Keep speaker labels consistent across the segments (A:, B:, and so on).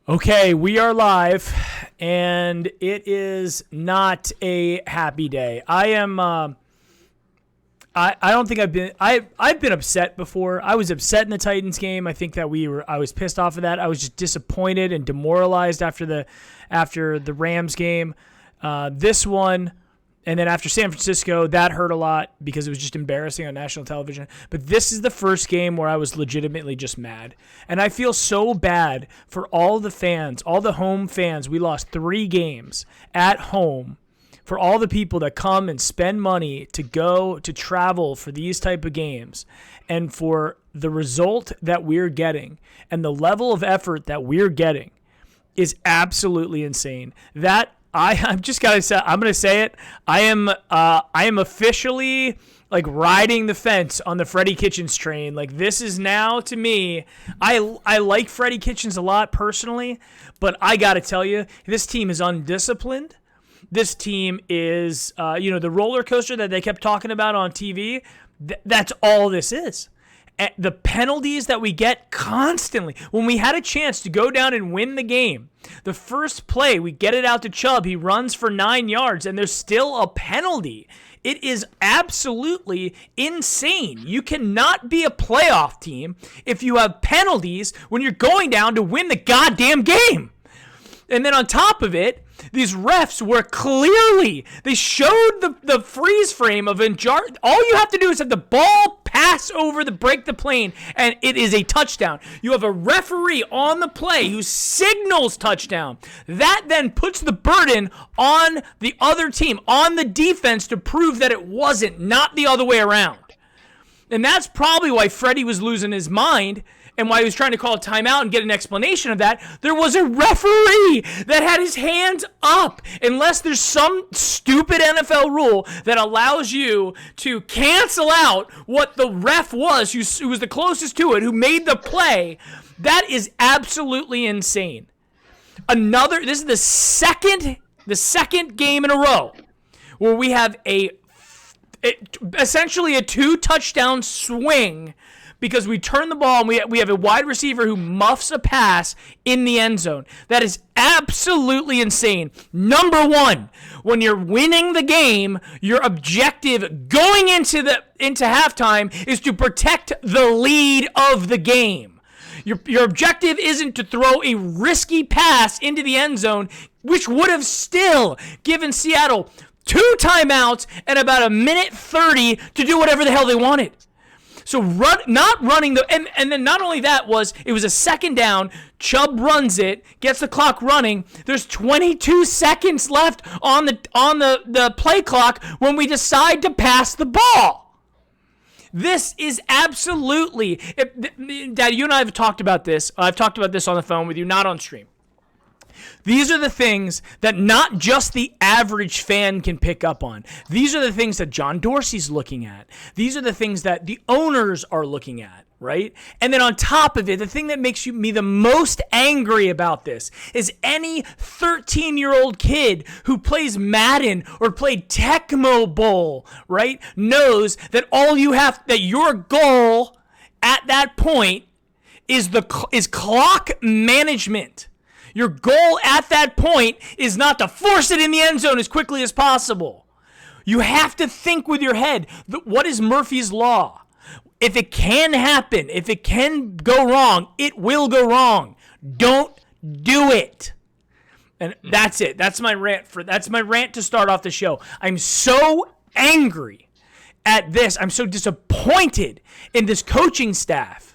A: Okay, we are live, and it is not a happy day. I am. I don't think I've been upset before. I was upset in the Titans game. I think that I was pissed off of that. I was just disappointed and demoralized after the Rams game. This one. And then after San Francisco, that hurt a lot because it was just embarrassing on national television. But this is the first game where I was legitimately just mad. And I feel so bad for all the fans, all the home fans. We lost 3 games at home. For all the people that come and spend money to go to travel for these type of games. And for the result that we're getting and the level of effort that we're getting is absolutely insane. I'm just gotta say, I'm gonna say it. I am officially like riding the fence on the Freddie Kitchens train. Like this is now to me. I like Freddie Kitchens a lot personally, but I gotta tell you, this team is undisciplined. This team is, the roller coaster that they kept talking about on TV. That's all this is. The penalties that we get constantly. When we had a chance to go down and win the game, the first play, we get it out to Chubb. He runs for 9 yards, and there's still a penalty. It is absolutely insane. You cannot be a playoff team if you have penalties when you're going down to win the goddamn game. And then on top of it, these refs were clearly, they showed the freeze frame of all you have to do is have the ball pass over the break the plane, and it is a touchdown. You have a referee on the play who signals touchdown. That then puts the burden on the other team, on the defense, to prove that it wasn't, not the other way around. And that's probably why Freddie was losing his mind and why he was trying to call a timeout and get an explanation of that. There was a referee that had his hands up. Unless there's some stupid NFL rule that allows you to cancel out what the ref was, who was the closest to it, who made the play, that is absolutely insane. This is the second game in a row where we have essentially a 2-touchdown swing because we turn the ball and we have a wide receiver who muffs a pass in the end zone. That is absolutely insane. Number one, when you're winning the game, your objective going into halftime is to protect the lead of the game. Your objective isn't to throw a risky pass into the end zone, which would have still given Seattle 2 timeouts and about 1:30 to do whatever the hell they wanted. So not running and then not only that it was a second down. Chubb runs it, gets the clock running. There's 22 seconds left on the play clock when we decide to pass the ball. This is absolutely, Dad, you and I have talked about this. I've talked about this on the phone with you, not on stream. These are the things that not just the average fan can pick up on. These are the things that John Dorsey's looking at. These are the things that the owners are looking at, right? And then on top of it, the thing that makes me the most angry about this is any 13-year-old kid who plays Madden or played Tecmo Bowl, right, knows that that your goal at that point is clock management. Your goal at that point is not to force it in the end zone as quickly as possible. You have to think with your head. What is Murphy's Law? If it can happen, if it can go wrong, it will go wrong. Don't do it. And that's it. That's my rant to start off the show. I'm so angry at this. I'm so disappointed in this coaching staff.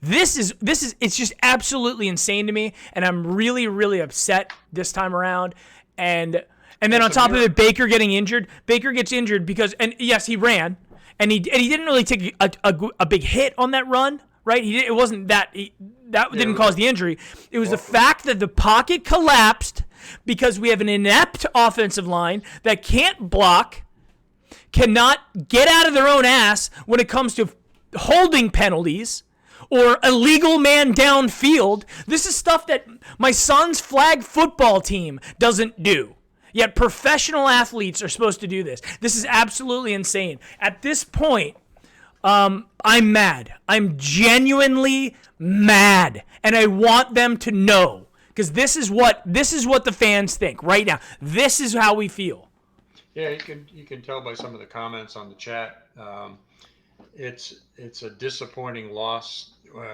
A: This is it's just absolutely insane to me, and I'm really, really upset this time around. And then on top of it, Baker getting injured. Baker gets injured because, and yes, he ran, and he didn't really take a big hit on that run, right? It wasn't that didn't cause the injury. It was the fact that the pocket collapsed because we have an inept offensive line that can't block, cannot get out of their own ass when it comes to holding penalties or illegal man downfield. This is stuff that my son's flag football team doesn't do. Yet professional athletes are supposed to do this. This is absolutely insane. At this point, I'm mad. I'm genuinely mad. And I want them to know Because this is what the fans think right now. This is how we feel.
B: Yeah, you can tell by some of the comments on the chat. It's a disappointing loss.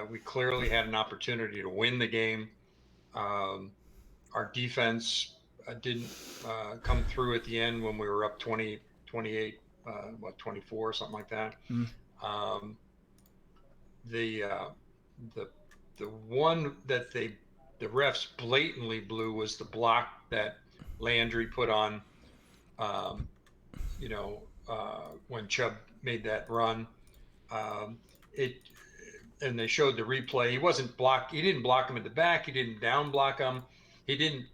B: We clearly had an opportunity to win the game. Our defense didn't come through at the end when we were up 20, 28, 24, something like that. Um, the the the one that the refs blatantly blew was the block that Landry put on. Um, when Chubb made that run, it and they showed the replay. He wasn't blocked. He didn't block him in the back. He didn't down block him. He didn't.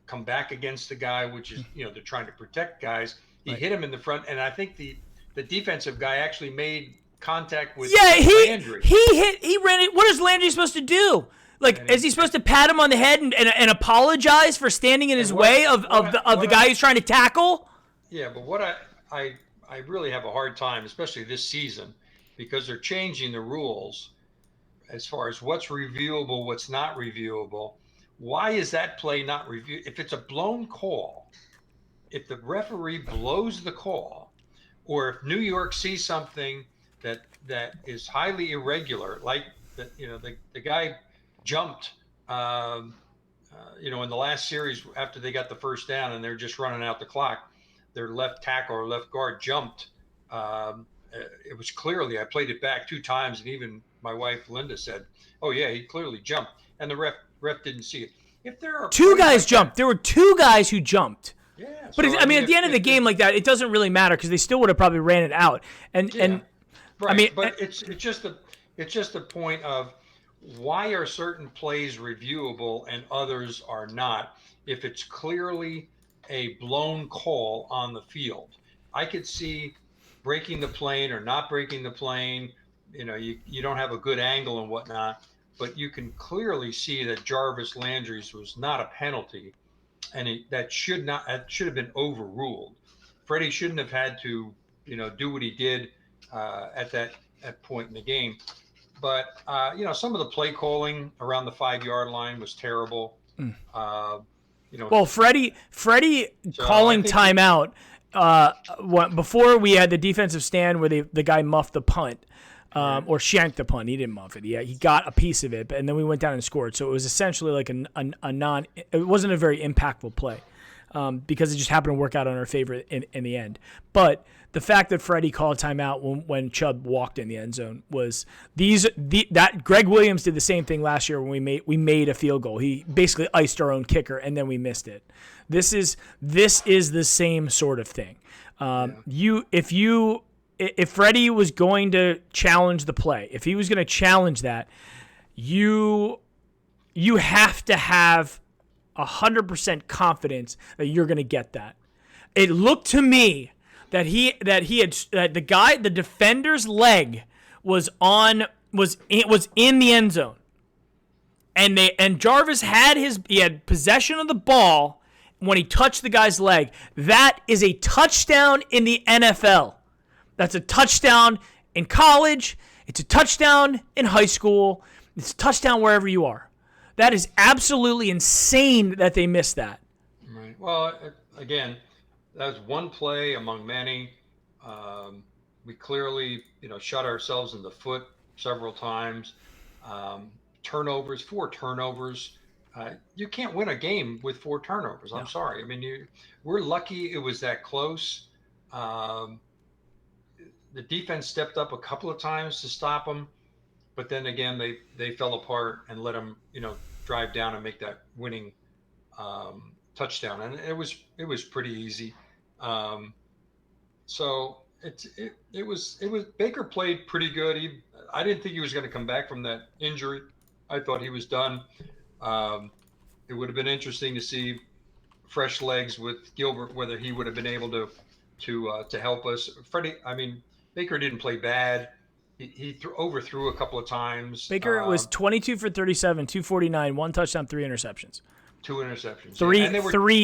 B: Come back against the guy, which is they're trying to protect guys. He hit him in the front, and I think the defensive guy actually made contact with Landry.
A: He ran it. What is Landry supposed to do? Is he supposed to pat him on the head and apologize for standing in his way of the guy who's trying to tackle?
B: Yeah, but what I really have a hard time, especially this season, because they're changing the rules as far as what's reviewable, what's not reviewable. Why is that play not reviewed? If it's a blown call, if the referee blows the call, or if New York sees something that is highly irregular, like the guy jumped, in the last series after they got the first down and they're just running out the clock, their left tackle or left guard jumped. It was clearly, I played it back 2 times, and even my wife Linda said, "Oh yeah, he clearly jumped," and the ref didn't see it. If there are
A: 2 guys jumped, there were 2 guys who jumped.
B: Yeah,
A: but at the end of the game like that, it doesn't really matter because they still would have probably ran it out.
B: Right. It's just a point of why are certain plays reviewable and others are not if it's clearly a blown call on the field. I could see breaking the plane or not breaking the plane. You don't have a good angle and whatnot, but you can clearly see that Jarvis Landry's was not a penalty, and that should have been overruled. Freddie shouldn't have had to do what he did at that point in the game. But some of the play calling around the 5-yard line was terrible.
A: Well, Freddie calling timeout before we had the defensive stand where the guy muffed the punt. Or shanked the punt. He didn't muff it. He got a piece of it, and then we went down and scored. So it was essentially like it wasn't a very impactful play because it just happened to work out on our favor in the end. But the fact that Freddie called timeout when Chubb walked in the end zone was that Greg Williams did the same thing last year when we made a field goal. He basically iced our own kicker, and then we missed it. This is the same sort of thing. If Freddie was going to challenge the play, if he was going to challenge that, you have to have 100% confidence that you're going to get that. It looked to me that the defender's leg was in the end zone, and Jarvis had possession of the ball when he touched the guy's leg. That is a touchdown in the NFL. That's a touchdown in college. It's a touchdown in high school. It's a touchdown wherever you are. That is absolutely insane that they missed that.
B: Right. Well, again, that was one play among many. We clearly, shot ourselves in the foot several times. Turnovers, 4 turnovers. You can't win a game with 4 turnovers. I'm sorry. I mean, we're lucky it was that close. The defense stepped up a couple of times to stop them, but then again they fell apart and let them drive down and make that winning touchdown, and it was pretty easy. So it was Baker played pretty good. I didn't think he was going to come back from that injury. I thought he was done. It would have been interesting to see fresh legs with Gilbert, whether he would have been able to help us. Baker didn't play bad. He overthrew a couple of times.
A: Baker was 22 for 37, 249, 1 touchdown, 3 interceptions.
B: 2 interceptions.
A: Three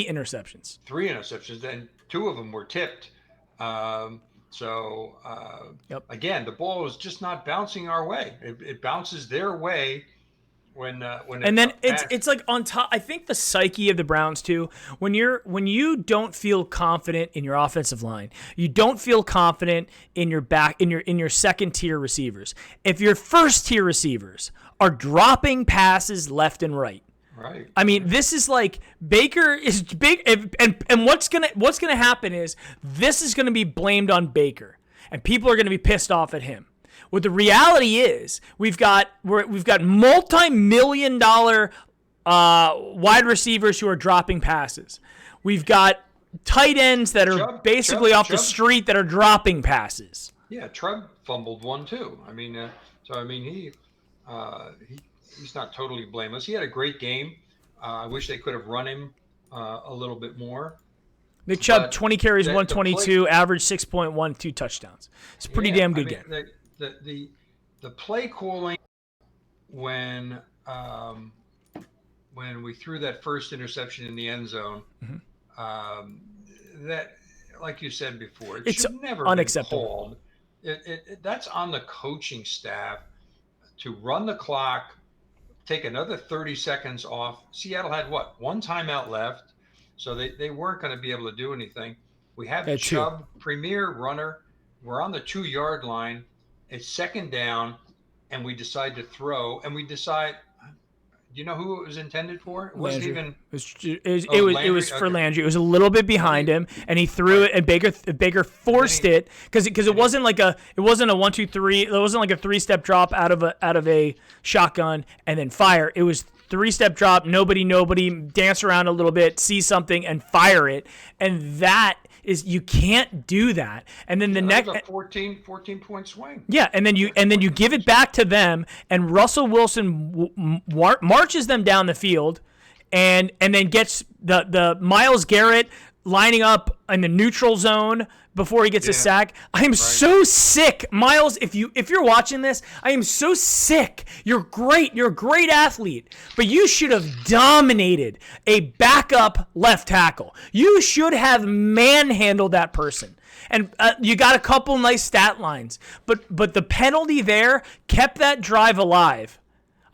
A: interceptions.
B: 3 interceptions, and 2 of them were tipped. Again, the ball was just not bouncing our way. It bounces their way
A: And then it's like on top. I think the psyche of the Browns too. When you don't feel confident in your offensive line, you don't feel confident in your your second tier receivers. If your first tier receivers are dropping passes left and right.
B: Right.
A: I mean, this is like Baker is big, and what's gonna happen is this is gonna be blamed on Baker, and people are gonna be pissed off at him. What the reality is, we've got multi-million-dollar wide receivers who are dropping passes. We've got tight ends that are basically off the street that are dropping passes.
B: Yeah, Chubb fumbled one too. I mean, he's not totally blameless. He had a great game. I wish they could have run him a little bit more.
A: Nick Chubb, 20 carries, 122, average 6.1, 2 touchdowns. It's a pretty damn good game.
B: The play calling when we threw that first interception in the end zone, that, like you said before, it should never
A: unacceptable.
B: Been called. That's on the coaching staff to run the clock, take another 30 seconds off. Seattle had one timeout left, so they weren't going to be able to do anything. We have Chubb, premier runner. We're on the 2-yard line. It's second down, and we decide to throw, and we decide. Do you know who it was intended for? It wasn't even.
A: It was for Landry. It was a little bit behind him, and he threw it, and Baker forced it because it wasn't like a 1-2-3. It wasn't like a 3-step drop out of a shotgun and then fire. It was 3-step drop, nobody, dance around a little bit, see something, and fire it, and that. You can't do that, and then the next
B: 14-point swing.
A: Yeah, and then you give it back to them, and Russell Wilson marches them down the field, and then gets the Myles Garrett lining up in the neutral zone before he gets a sack. I am so sick, Myles. If you're watching this, I am so sick. You're great. You're a great athlete, but you should have dominated a backup left tackle. You should have manhandled that person. And you got a couple nice stat lines, but the penalty there kept that drive alive.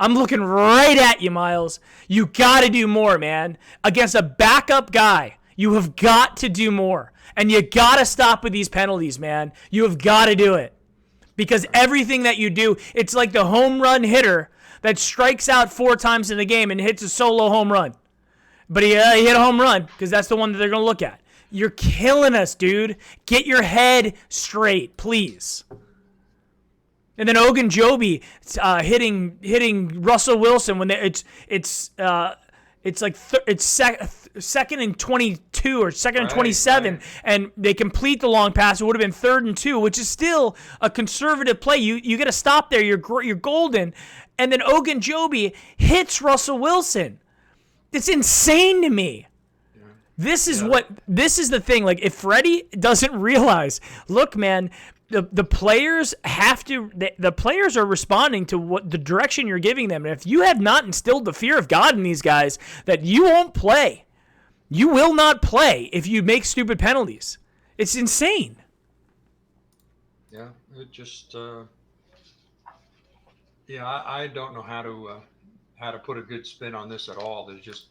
A: I'm looking right at you, Myles. You got to do more, man. Against a backup guy, you have got to do more. And you got to stop with these penalties, man. You have got to do it. Because everything that you do, it's like the home run hitter that strikes out 4 times in a game and hits a solo home run. But he hit a home run because that's the one that they're going to look at. You're killing us, dude. Get your head straight, please. And then Ogunjobi hitting Russell Wilson when it's second and 22 or second and 27, and they complete the long pass. It would have been 3rd and 2, which is still a conservative play. You get to stop there. You're golden. And then Ogunjobi hits Russell Wilson. It's insane to me. This is the thing. Like, if Freddie doesn't realize, look, man, the players have to. The players are responding to what the direction you're giving them. And if you have not instilled the fear of God in these guys, that you won't play. You will not play if you make stupid penalties. It's insane.
B: Yeah, it just. I don't know how to put a good spin on this at all. There's just,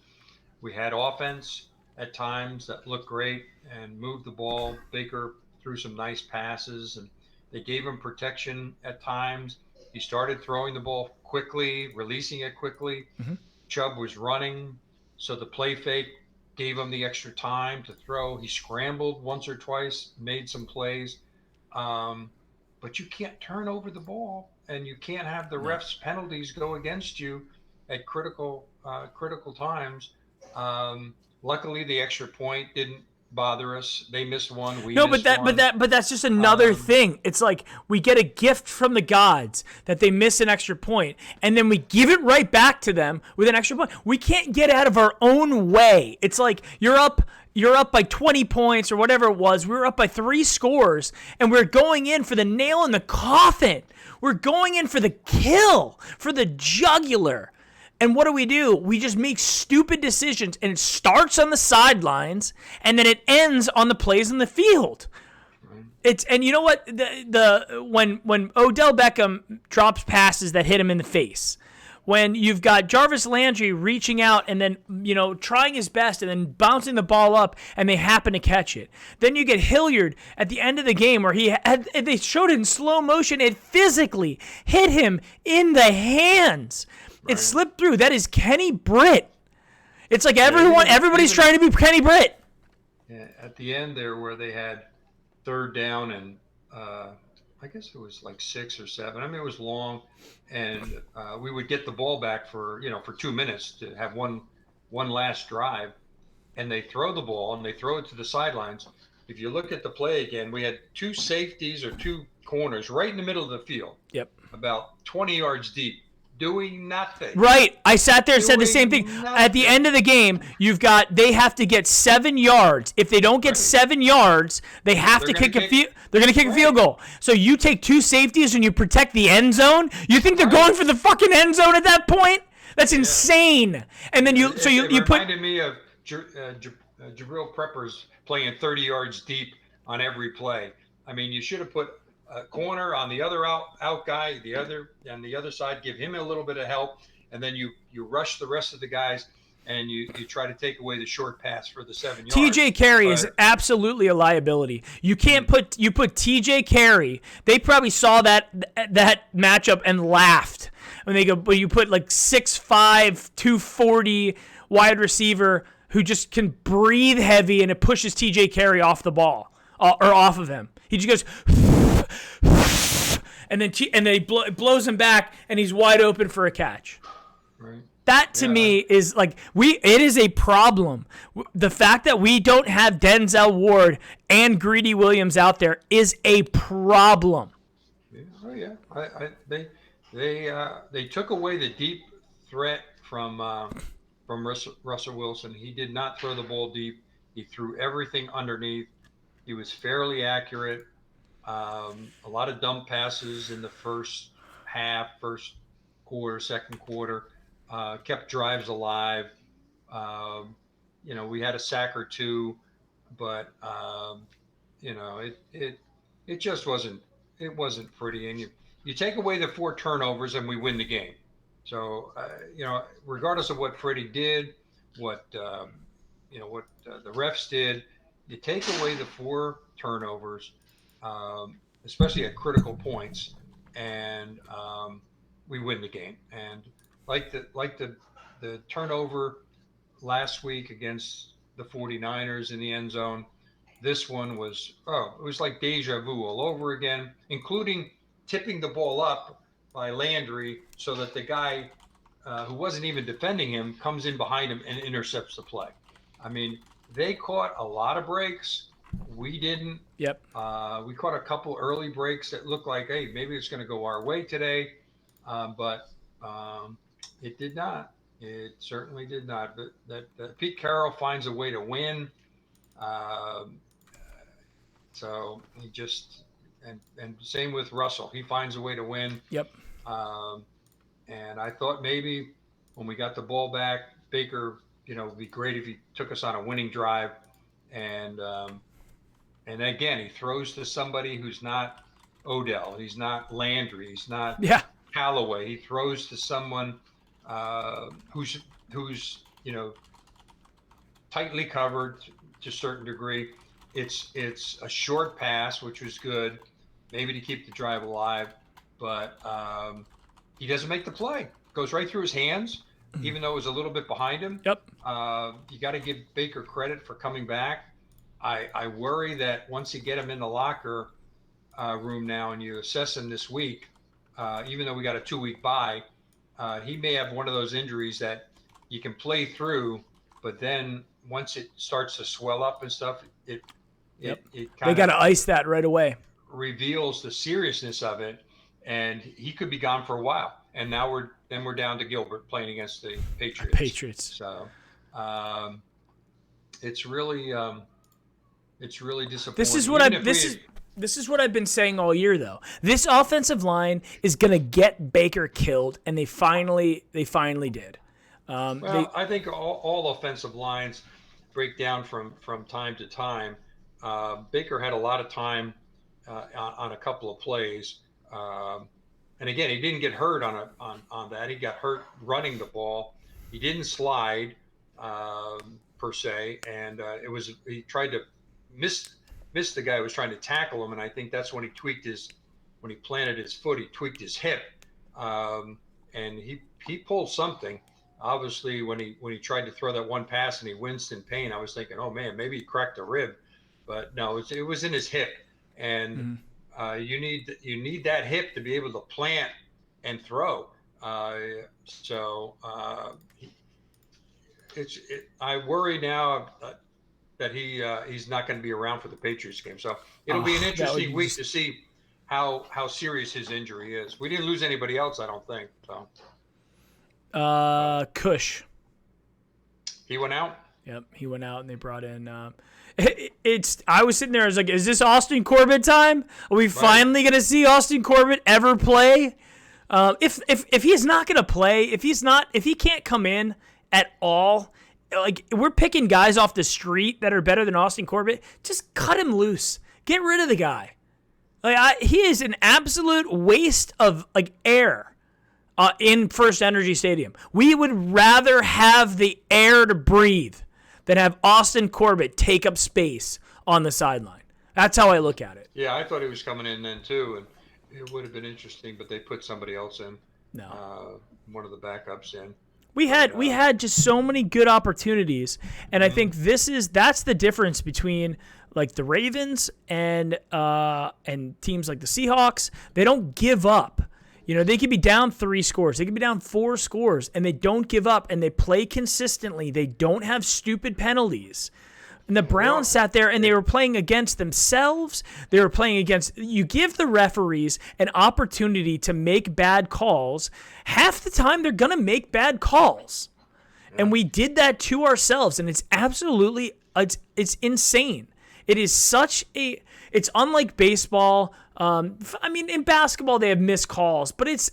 B: we had offense at times that looked great and moved the ball. Baker threw some nice passes, and they gave him protection at times. He started throwing the ball quickly, releasing it quickly. Mm-hmm. Chubb was running, so the play fake gave him the extra time to throw. He scrambled once or twice, made some plays. But you can't turn over the ball, and you can't have the refs' penalties go against you at critical times. Luckily, the extra point didn't bother us. They missed one. But that's just another
A: thing. It's like we get a gift from the gods that they miss an extra point, and then we give it right back to them with an extra point. We can't get out of our own way. It's like you're up by 20 points or whatever it was. We were up by 3 scores, and we're going in for the nail in the coffin. We're going in for the kill, for the jugular. And what do? We just make stupid decisions, and it starts on the sidelines, and then it ends on the plays in the field. And you know what? When Odell Beckham drops passes that hit him in the face, when you've got Jarvis Landry reaching out and then, trying his best and then bouncing the ball up and they happen to catch it. Then you get Hilliard at the end of the game where they showed it in slow motion. It physically hit him in the hands. Right. It slipped through. That is Kenny Britt. It's like everybody's trying to be Kenny Britt.
B: Yeah, at the end there where they had third down and I guess it was like 6 or 7. I mean, it was long, and we would get the ball back for 2 minutes to have one last drive, and they throw the ball and they throw it to the sidelines. If you look at the play again, we had 2 safeties or 2 corners right in the middle of the field.
A: Yep.
B: About 20 yards deep. Doing nothing.
A: Right. I sat there and said the same thing. Nothing. At the end of the game, they have to get 7 yards. If they don't get 7 yards, they have to kick a field. They're going to kick a field goal. So you take 2 safeties and you protect the end zone. You think they're going for the fucking end zone at that point? That's insane. And then you
B: reminded me of Jabril Peppers playing 30 yards deep on every play. I mean, you should have put a corner on the other out guy, on the other side, give him a little bit of help, and then you rush the rest of the guys, and you try to take away the short pass for the 7 yards.
A: TJ Carey is absolutely a liability. You can't put TJ Carey. They probably saw that matchup and laughed when they go. But you put like 6'5", 240 wide receiver who just can breathe heavy, and it pushes TJ Carey off the ball or off of him. He just goes. And then it blows him back, and he's wide open for a catch. Right. That to me is like it is a problem. The fact that we don't have Denzel Ward and Greedy Williams out there is a problem.
B: Yeah. Oh yeah, they took away the deep threat from Russell Wilson. He did not throw the ball deep. He threw everything underneath. He was fairly accurate. A lot of dump passes in the first quarter, second quarter, kept drives alive. We had a sack or 2, but it just wasn't pretty. And you take away the 4 turnovers and we win the game. So regardless of what Freddie did, what the refs did, you take away the 4 turnovers. Especially at critical points, and we win the game. And like the turnover last week against the 49ers in the end zone, this one was it was like deja vu all over again, including tipping the ball up by Landry so that the guy who wasn't even defending him comes in behind him and intercepts the play. I mean, they caught a lot of breaks. We didn't.
A: Yep.
B: We caught a couple early breaks that looked like, hey, maybe it's going to go our way today, but it did not. It certainly did not. But that Pete Carroll finds a way to win. So he just and same with Russell. He finds a way to win.
A: Yep.
B: And I thought maybe when we got the ball back, Baker, it'd be great if he took us on a winning drive. And again, he throws to somebody who's not Odell. He's not Landry. He's not Callaway. He throws to someone who's tightly covered to a certain degree. It's a short pass, which was good, maybe to keep the drive alive, but he doesn't make the play. Goes right through his hands, even though it was a little bit behind him.
A: Yep.
B: You got to give Baker credit for coming back. I worry that once you get him in the locker room now and you assess him this week, even though we got a 2-week bye, he may have one of those injuries that you can play through, but then once it starts to swell up and stuff, it
A: they got to ice that right away.
B: Reveals the seriousness of it, and he could be gone for a while. And now we're down to Gilbert playing against the Patriots. So it's really disappointing.
A: This is what I've been saying all year, though. This offensive line is going to get Baker killed, and they finally did.
B: I think all offensive lines break down from time to time. Baker had a lot of time on a couple of plays, And again, he didn't get hurt on that. He got hurt running the ball. He didn't slide per se, and he tried to miss the guy who was trying to tackle him, and I think that's when he planted his foot, he tweaked his hip, and he pulled something. Obviously, when he tried to throw that one pass and he winced in pain, I was thinking, oh man, maybe he cracked a rib, but no, it was in his hip, and you need that hip to be able to plant and throw. I worry now that he's not going to be around for the Patriots game. So it'll be an interesting week to see how serious his injury is. We didn't lose anybody else, I don't think. So.
A: Cush.
B: He went out?
A: Yep, he went out, and they brought in. I was sitting there, I was like, is this Austin Corbett time? Are we finally going to see Austin Corbett ever play? If he's not going to play, if he can't come in at all, like, we're picking guys off the street that are better than Austin Corbett, just cut him loose. Get rid of the guy. Like, he is an absolute waste of, like, air. In First Energy Stadium. We would rather have the air to breathe than have Austin Corbett take up space on the sideline. That's how I look at it.
B: Yeah, I thought he was coming in then too, and it would have been interesting, but they put somebody else in.
A: No.
B: One of the backups in.
A: We had just so many good opportunities, and I think that's the difference between like the Ravens and teams like the Seahawks. They don't give up. You know, they could be down 3 scores. They could be down 4 scores, and they don't give up, and they play consistently. They don't have stupid penalties. And the Browns sat there, and they were playing against themselves. They were playing against – you give the referees an opportunity to make bad calls. Half the time, they're going to make bad calls. And we did that to ourselves, and it's absolutely it's insane. It is such a – it's unlike baseball. I mean, in basketball, they have missed calls, but it's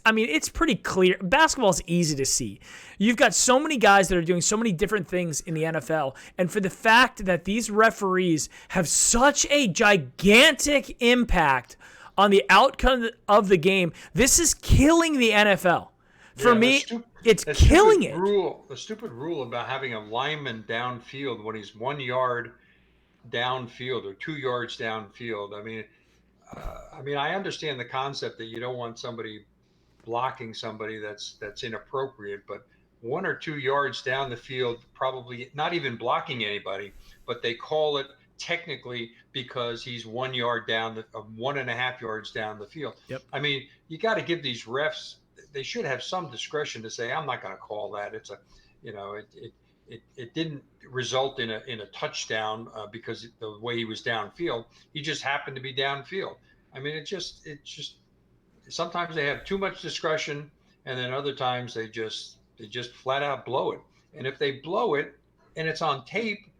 A: pretty clear. Basketball is easy to see. You've got so many guys that are doing so many different things in the NFL, and for the fact that these referees have such a gigantic impact on the outcome of the game, this is killing the NFL. For me, it's killing it.
B: The stupid rule about having a lineman downfield when he's 1 yard downfield or 2 yards downfield. I mean, I understand the concept that you don't want somebody blocking somebody that's inappropriate, but 1 or 2 yards down the field, probably not even blocking anybody, but they call it technically because he's 1 yard down, 1.5 yards down the field.
A: Yep.
B: I mean, you got to give these refs, they should have some discretion to say, I'm not going to call that. It's it didn't result in a touchdown because the way he was downfield. He just happened to be downfield. I mean, it just sometimes they have too much discretion, and then other times they just flat out blow it. And if they blow it and it's on tape,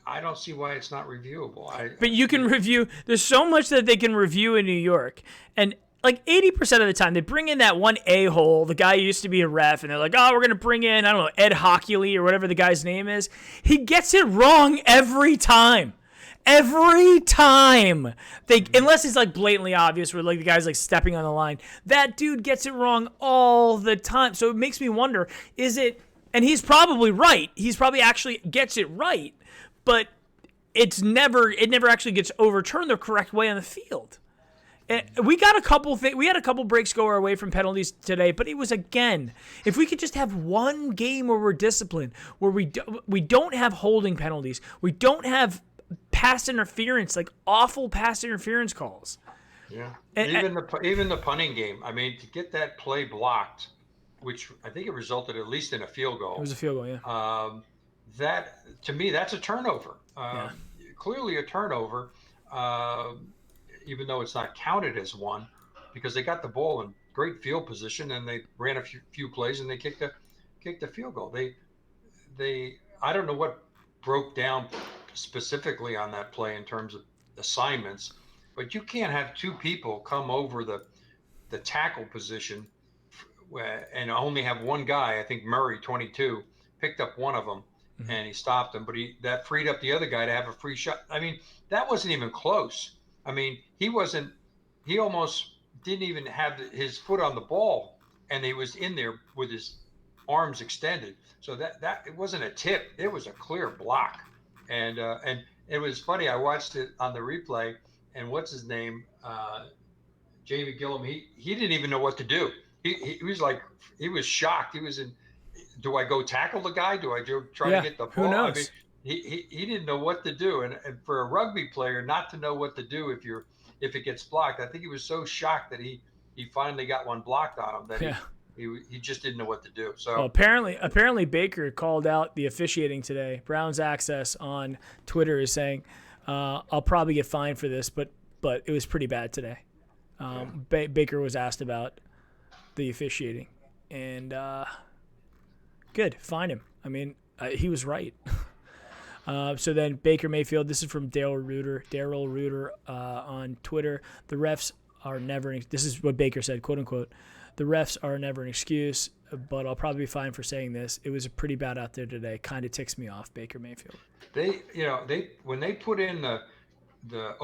B: I don't see why it's not reviewable.
A: But you can review. There's so much that they can review in New York, and like 80% of the time, they bring in that one a-hole, the guy who used to be a ref, and they're like, oh, we're going to bring in, I don't know, Ed Hockley or whatever the guy's name is. He gets it wrong every time. Every time. Unless it's like blatantly obvious where like the guy's like stepping on the line. That dude gets it wrong all the time. So it makes me wonder, is it, and he's probably right. He's probably actually gets it right, but it never actually gets overturned the correct way on the field. We got a couple we had a couple breaks go our way from penalties today, but it was, again, if we could just have one game where we're disciplined, where we don't have holding penalties, we don't have pass interference, like awful pass interference calls.
B: Yeah, even the punting game. I mean, to get that play blocked, which I think it resulted at least in a field goal.
A: It was a field goal, yeah.
B: That, to me, that's a turnover. Clearly a turnover. Even though it's not counted as one, because they got the ball in great field position and they ran a few plays and they kicked the field goal. They I don't know what broke down specifically on that play in terms of assignments, but you can't have 2 people come over the tackle position and only have one guy. I think Murray, 22, picked up one of them and he stopped him, but that freed up the other guy to have a free shot. I mean, that wasn't even close. I mean, he almost didn't even have his foot on the ball, and he was in there with his arms extended. So that it wasn't a tip; it was a clear block. And it was funny. I watched it on the replay, and what's his name? Jamie Gillum. He didn't even know what to do. He was like he was shocked. He was in. Do I go tackle the guy? Do I try to get the ball?
A: Who knows?
B: I mean, he didn't know what to do, and for a rugby player not to know what to do if it gets blocked, I think he was so shocked that he finally got one blocked on him that he just didn't know what to do. So
A: well, apparently Baker called out the officiating today. Browns Access on Twitter is saying, "I'll probably get fined for this, but it was pretty bad today." Baker was asked about the officiating, and good, fine him. I mean, he was right. So then Baker Mayfield, this is from Daryl Reuter on Twitter. The refs are never, this is what Baker said, quote unquote, the refs are never an excuse, but I'll probably be fine for saying this. It was pretty bad out there today. Kind of ticks me off, Baker Mayfield.
B: When they put in the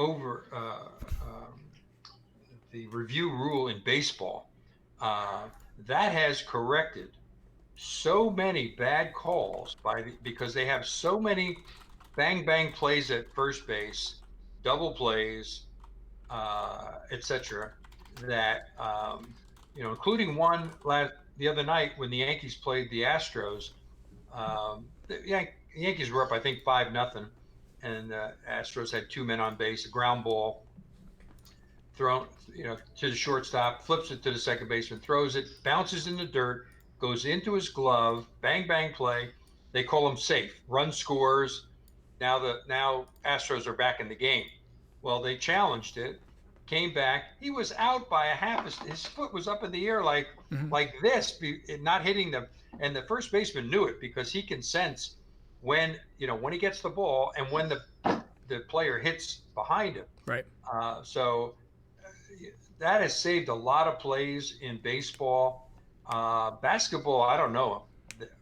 B: review rule in baseball, that has corrected so many bad calls because they have so many bang plays at first base, double plays, etc. That including one the other night when the Yankees played the Astros. The Yankees were up, I think 5-0, and the Astros had 2 men on base, a ground ball thrown, to the shortstop, flips it to the second baseman, throws it, bounces in the dirt, goes into his glove, bang play. They call him safe. Run scores. Now Astros are back in the game. Well, they challenged it, came back. He was out by his foot was up in the air like this, not hitting them. And the first baseman knew it because he can sense when he gets the ball and when the player hits behind him.
A: Right.
B: So that has saved a lot of plays in baseball. Basketball, I don't know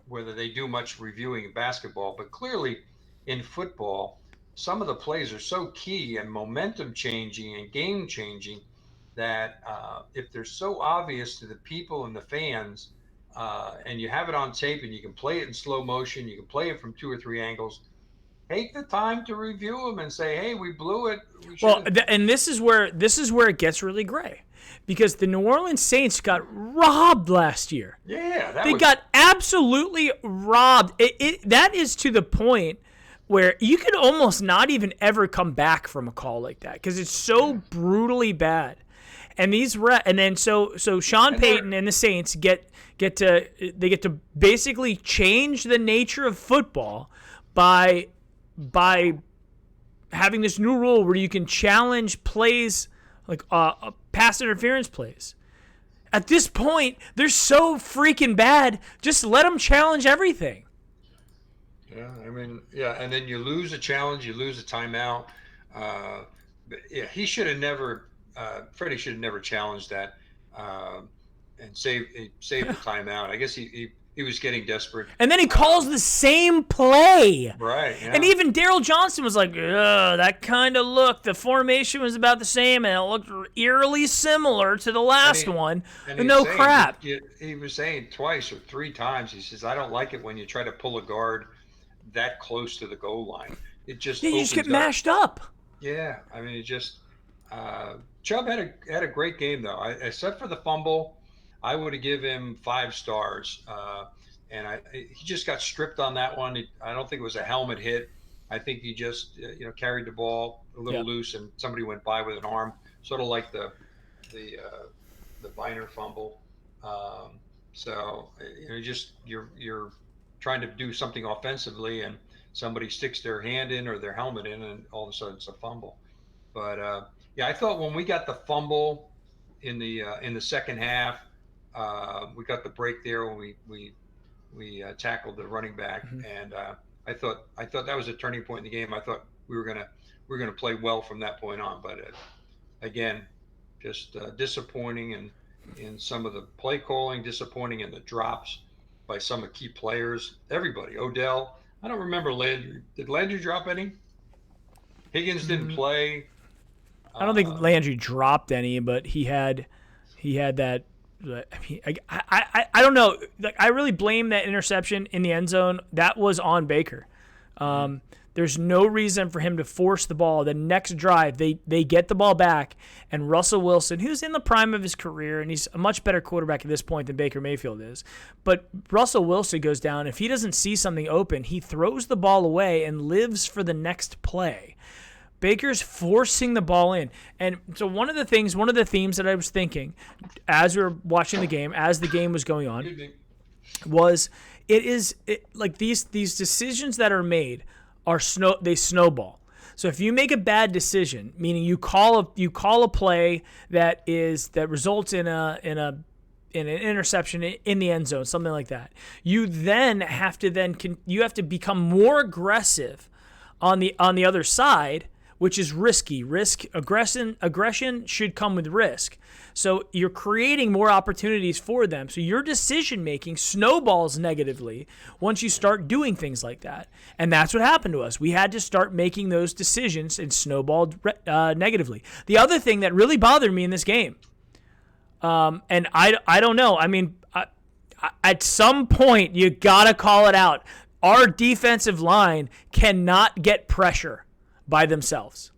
B: whether they do much reviewing in basketball, but clearly in football, some of the plays are so key and momentum changing and game changing that if they're so obvious to the people and the fans, and you have it on tape and you can play it in slow motion, you can play it from 2 or 3 angles, take the time to review them and say, hey, we blew it.
A: And this is where it gets really gray. Because the New Orleans Saints got robbed last year.
B: Yeah.
A: They got absolutely robbed. That is to the point where you could almost not even ever come back from a call like that because it's so brutally bad. And so Sean Payton and the Saints get to basically change the nature of football by having this new rule where you can challenge plays like pass interference plays. At this point, they're so freaking bad. Just let them challenge everything.
B: Yeah, I mean, and then you lose a challenge, you lose a timeout. He should have never. Freddie should have never challenged that and saved the timeout. I guess he was getting desperate.
A: And then he calls the same play.
B: Right. Yeah.
A: And even Daryl Johnson was like, that kind of looked. The formation was about the same, and it looked eerily similar to the last one. No crap.
B: He was saying twice or 3 times, he says, I don't like it when you try to pull a guard that close to the goal line. It just
A: you just get mashed up.
B: Yeah. I mean, it just Chubb had a great game, though. Except for the fumble, I would have given him 5 stars. And he just got stripped on that one. I don't think it was a helmet hit. I think he just carried the ball a little loose, and somebody went by with an arm, sort of like the Biner fumble. So you're trying to do something offensively, and somebody sticks their hand in or their helmet in, and all of a sudden it's a fumble. But I thought when we got the fumble in the second half, we got the break there when we tackled the running back, and I thought that was a turning point in the game. I thought we were gonna play well from that point on, but again, just disappointing in some of the play calling, disappointing in the drops by some of the key players. Everybody, Odell. I don't remember Landry. Did Landry drop any? Higgins didn't play.
A: I don't think Landry dropped any, but he had he had that. I don't know. Like, I really blame that interception in the end zone. That was on Baker. There's no reason for him to force the ball. The next drive, they get the ball back, and Russell Wilson, who's in the prime of his career, and he's a much better quarterback at this point than Baker Mayfield is, but Russell Wilson goes down. If he doesn't see something open, he throws the ball away and lives for the next play. Baker's forcing the ball in. And so one of the themes that I was thinking as we were watching the game, as the game was going on, was like these decisions that are made they snowball. So if you make a bad decision, meaning you call a play that results in an interception in the end zone, something like that, you then have to become more aggressive on the other side, which is risky. Aggression should come with risk. So you're creating more opportunities for them. So your decision-making snowballs negatively once you start doing things like that. And that's what happened to us. We had to start making those decisions and snowballed negatively. The other thing that really bothered me in this game, and I don't know, I mean, at some point you got to call it out. Our defensive line cannot get pressure by themselves.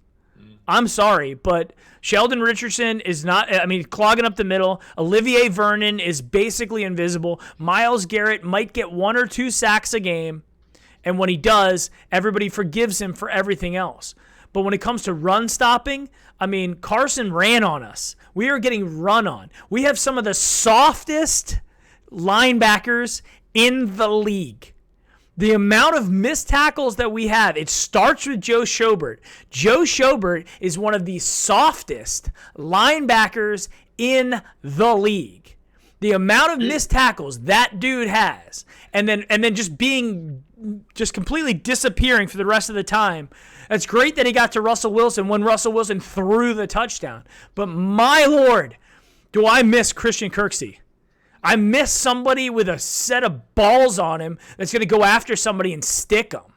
A: I'm sorry, but Sheldon Richardson is not, clogging up the middle. Olivier Vernon is basically invisible. Myles Garrett might get 1 or 2 sacks a game, and when he does, everybody forgives him for everything else. But when it comes to run stopping, Carson ran on us. We are getting run on. We have some of the softest linebackers in the league. The amount of missed tackles that we have, it starts with Joe Schobert. Joe Schobert is one of the softest linebackers in the league. The amount of missed tackles that dude has, and then just completely disappearing for the rest of the time. It's great that he got to Russell Wilson when Russell Wilson threw the touchdown. But my Lord, do I miss Christian Kirksey. I miss somebody with a set of balls on him that's going to go after somebody and stick them.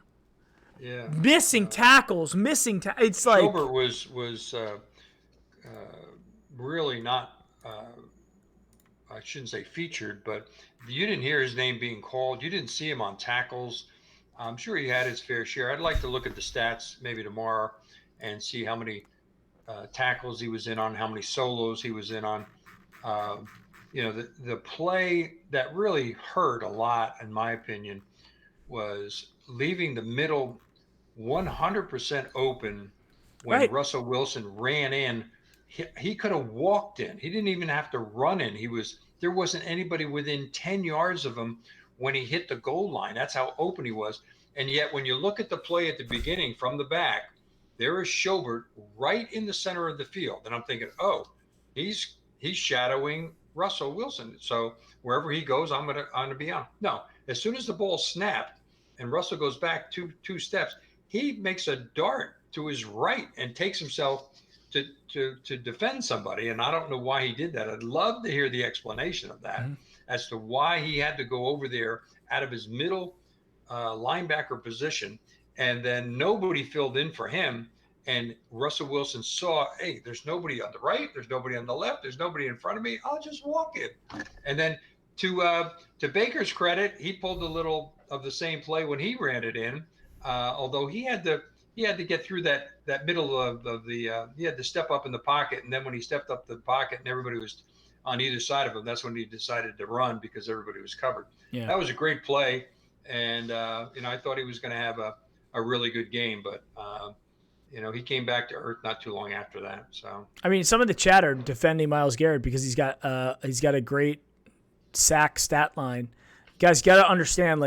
B: Yeah.
A: Missing tackles, it's like
B: Corbett was really not. I shouldn't say featured, but you didn't hear his name being called. You didn't see him on tackles. I'm sure he had his fair share. I'd like to look at the stats maybe tomorrow and see how many tackles he was in on, how many solos he was in on. The play that really hurt a lot, in my opinion, was leaving the middle 100% open when
A: right.
B: Russell Wilson ran in. He could have walked in. He didn't even have to run in. There wasn't anybody within 10 yards of him when he hit the goal line. That's how open he was. And yet when you look at the play at the beginning from the back, there is Schobert right in the center of the field. And I'm thinking, oh, he's shadowing Russell Wilson. So wherever he goes, I'm gonna be on. No, as soon as the ball snapped and Russell goes back two steps, he makes a dart to his right and takes himself to defend somebody. And I don't know why he did that. I'd love to hear the explanation of that as to why he had to go over there out of his middle linebacker position, and then nobody filled in for him. And Russell Wilson saw, hey, there's nobody on the right, there's nobody on the left, there's nobody in front of me. I'll just walk it. And then to Baker's credit, he pulled a little of the same play when he ran it in, although he had to get through that middle of the he had to step up in the pocket, and then when he stepped up the pocket and everybody was on either side of him, that's when he decided to run because everybody was covered. Yeah. That was a great play, and I thought he was going to have a really good game, but. He came back to earth not too long after that. So
A: some of the chat are defending Myles Garrett because he's got a great sack stat line. You guys got to understand,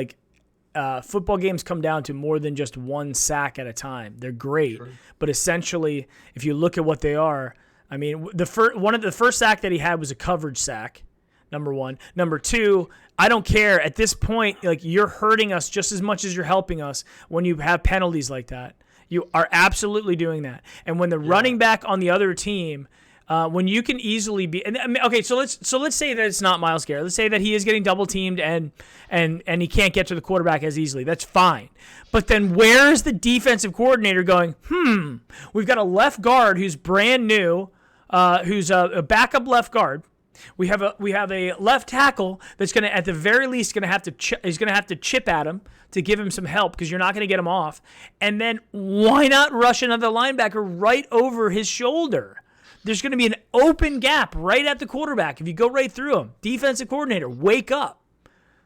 A: football games come down to more than just one sack at a time. They're great, sure. But essentially, if you look at what they are, the first sack that he had was a coverage sack. Number one. Number two, I don't care at this point. You're hurting us just as much as you're helping us when you have penalties like that. You are absolutely doing that. And when the running back on the other team, when you can easily be, okay, so let's say that it's not Myles Garrett. Let's say that he is getting double teamed and he can't get to the quarterback as easily. That's fine. But then where is the defensive coordinator going? We've got a left guard who's brand new, who's a backup left guard. We have a left tackle that's going to, at the very least, he's going to have to chip at him to give him some help because you're not going to get him off. And then why not rush another linebacker right over his shoulder? There's going to be an open gap right at the quarterback if you go right through him. Defensive coordinator, wake up.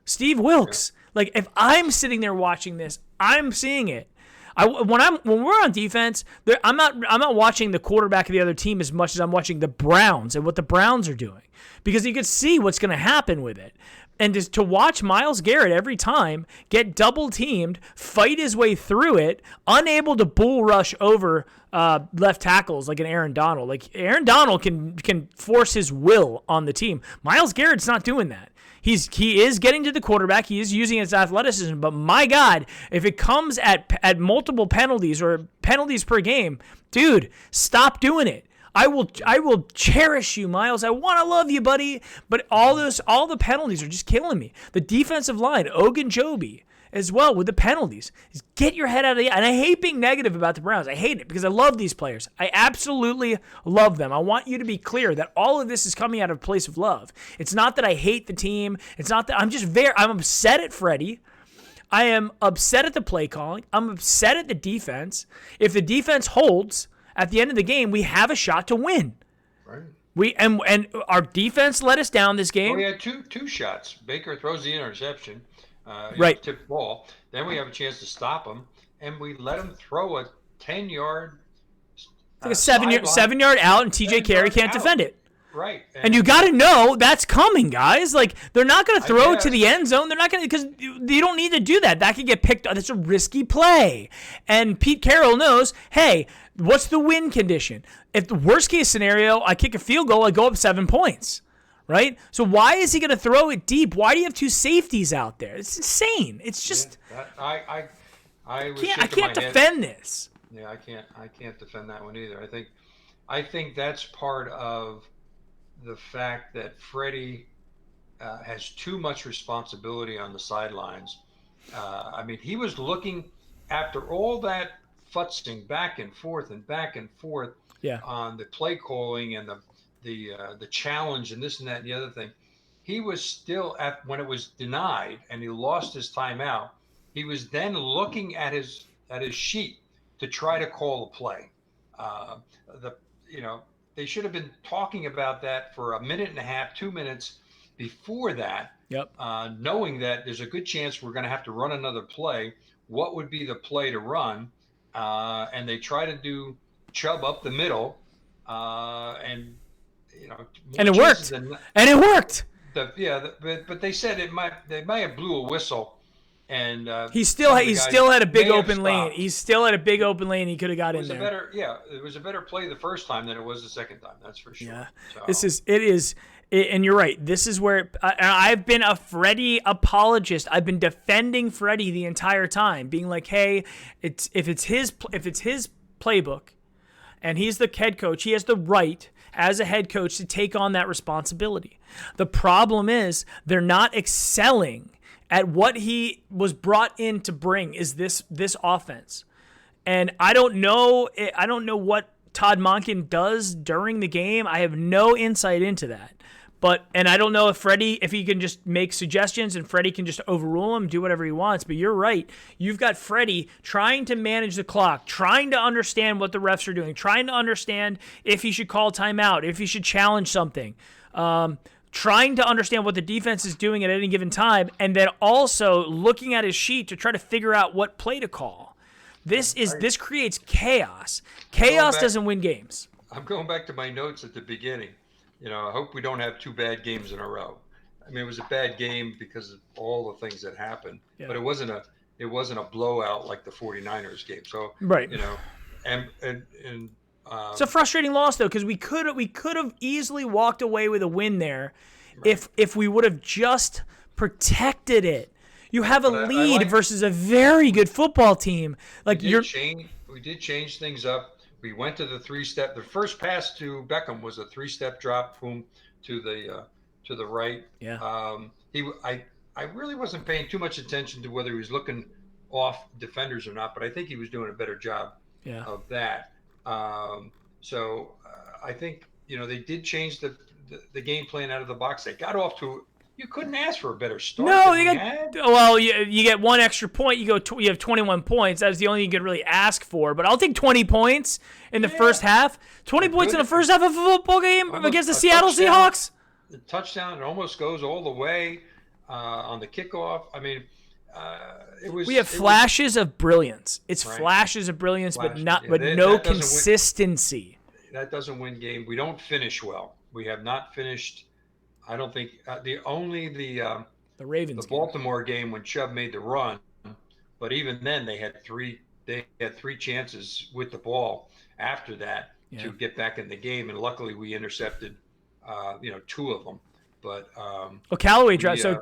A: Steve Wilks. Like, if I'm sitting there watching this, I'm seeing it. When we're on defense, I'm not watching the quarterback of the other team as much as I'm watching the Browns and what the Browns are doing, because you can see what's going to happen with it. And just to watch Myles Garrett every time get double teamed, fight his way through it, unable to bull rush over left tackles like an Aaron Donald. Like, Aaron Donald can force his will on the team. Myles Garrett's not doing that. He is getting to the quarterback. He is using his athleticism. But my God, if it comes at multiple penalties or penalties per game, dude, stop doing it. I will cherish you, Myles. I want to love you, buddy. But all the penalties are just killing me. The defensive line, Ogunjobi, as well with the penalties. Just get your head out of the... And I hate being negative about the Browns. I hate it because I love these players. I absolutely love them. I want you to be clear that all of this is coming out of a place of love. It's not that I hate the team. It's not that... I'm upset at Freddie. I am upset at the play calling. I'm upset at the defense. If the defense holds, at the end of the game, we have a shot to win. Right. And our defense let us down this game.
B: Well, we had two shots. Baker throws the interception.
A: Right.
B: Tip ball. Then we have a chance to stop him, and we let him throw a 10-yard.
A: Like a 7-yard out, and TJ Carey can't defend it.
B: Right.
A: And you got to know that's coming, guys. Like, they're not going to throw it to the end zone. They're not going to, because you don't need to do that. That could get picked up. That's a risky play. And Pete Carroll knows, hey, what's the win condition? If the worst case scenario, I kick a field goal, I go up 7 points. Right? So why is he going to throw it deep? Why do you have two safeties out there? It's insane. It's just...
B: I
A: can't defend this.
B: Yeah, I can't defend that one either. I think that's part of the fact that Freddie has too much responsibility on the sidelines. I mean, he was looking after all that futzing back and forth on the play calling and the challenge and this and that and the other thing. He was still when it was denied and he lost his timeout, he was then looking at his sheet to try to call a play. They should have been talking about that for a minute and a half, 2 minutes before that.
A: Yep.
B: Knowing that there's a good chance we're going to have to run another play. What would be the play to run? And they try to do Chubb up the middle, and it
A: worked.
B: But they said they might have blew a whistle, and
A: he still had a big open lane. He still had a big open lane. He could have got in there.
B: It was a better play the first time than it was the second time. That's for sure.
A: Yeah,
B: so.
A: And you're right. This is where I've been a Freddie apologist. I've been defending Freddie the entire time, being like, hey, if it's his playbook, and he's the head coach, he has the right as a head coach to take on that responsibility. The problem is they're not excelling at what he was brought in to bring, is this offense. And I don't know what Todd Monken does during the game. I have no insight into that. And I don't know if he can just make suggestions and Freddie can just overrule him, do whatever he wants. But you're right. You've got Freddie trying to manage the clock, trying to understand what the refs are doing, trying to understand if he should call timeout, if he should challenge something, trying to understand what the defense is doing at any given time, and then also looking at his sheet to try to figure out what play to call. This creates chaos. Chaos doesn't win games.
B: I'm going back to my notes at the beginning. I hope we don't have 2 bad games in a row. I mean, it was a bad game because of all the things that happened, but it wasn't a blowout like the 49ers game. So,
A: right.
B: It's
A: a frustrating loss though, because we could have easily walked away with a win there, right, if we would have just protected it. You have a lead versus a very good football team. We
B: did change things up. We went to the 3-step. The first pass to Beckham was a 3-step drop, boom, to the right.
A: Yeah.
B: I really wasn't paying too much attention to whether he was looking off defenders or not, but I think he was doing a better job of that. So I think they did change the the game plan out of the box. They got off to, you couldn't ask for a better start
A: No,
B: than
A: you
B: we
A: got
B: had.
A: well. You get one extra point. You have 21 points. That's the only thing you could really ask for. But I'll take 20 points in the first half. 20 points in the first half of a football game against the Seattle Seahawks.
B: The touchdown, it almost goes all the way on the kickoff. I mean, it was.
A: We have flashes of brilliance. It's
B: Right.
A: flashes of brilliance, but
B: Flashes.
A: but
B: That
A: no
B: doesn't win.
A: consistency.
B: That doesn't win game. We don't finish well. We have not finished. I don't think the
A: Ravens game.
B: Baltimore game when Chubb made the run, but even then they had three chances with the ball after that to get back in the game, and luckily we intercepted two of them. But
A: Callaway dropped. So